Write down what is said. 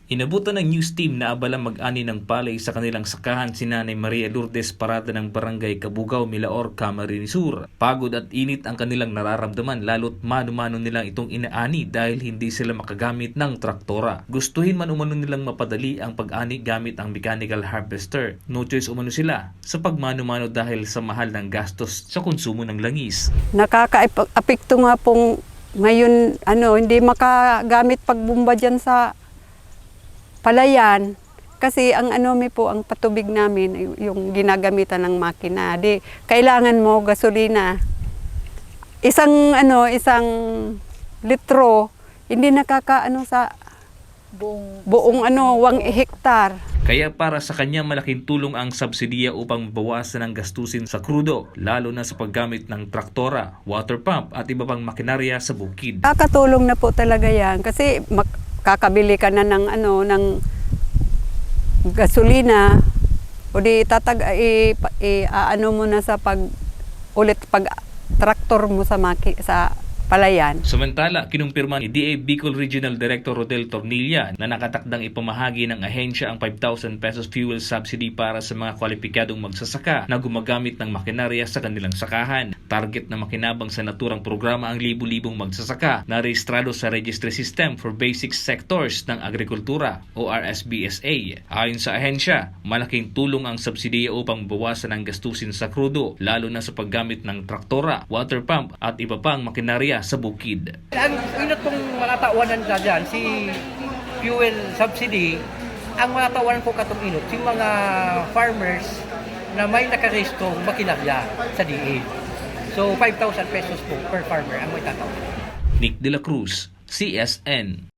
Inabutan ng news team na abalang mag-ani ng palay sa kanilang sakahan si Nanay Maria Lourdes Parada ng Barangay Kabugaw, Milaor, Camarines Sur. Pagod at init ang kanilang nararamdaman lalo't mano-mano nilang itong inaani dahil hindi sila makagamit ng traktora. Gustuhin man umano nilang mapadali ang pag-ani gamit ang mechanical harvester. No choice umano sila sa pagmano-mano dahil sa mahal ng gastos sa konsumo ng langis. Nakaka-apekto nga pong ngayon hindi makagamit pagbumba dyan sa palayan kasi ang ang patubig namin yung ginagamitan ng makina. Kailangan mo gasolina. Isang litro hindi nakakaano sa buong 1 hektar. Kaya para sa kanya malaking tulong ang subsidiya upang bawasan ang gastusin sa krudo, lalo na sa paggamit ng traktora, water pump at iba pang makinarya sa bukid. Kakatulong na po talaga yan kasi kakabili ka na ng gasolina o di aano mo na sa pag traktor mo sa palayan. Samantala, kinumpirma ni DA Bicol Regional Director Rodel Tornilla na nakatakdang ipamahagi ng ahensya ang 5,000 pesos fuel subsidy para sa mga kwalipikadong magsasaka na gumagamit ng makinarya sa kanilang sakahan. Target na makinabang sa naturang programa ang libu-libong magsasaka na rehistrado sa Registry System for Basic Sectors ng Agrikultura o RSBSA. Ayon sa ahensya, malaking tulong ang subsidiya upang bawasan ang gastusin sa krudo, lalo na sa paggamit ng traktora, water pump at iba pang makinarya sa bukid. Ang inot kong malatawanan na dyan, si fuel subsidy, ang malatawanan ko katong inot, si mga farmers na may nakarehistong makinarya sa DA. So 5,000 pesos po per farmer ang may tatawanan. Nick De La Cruz, CSN.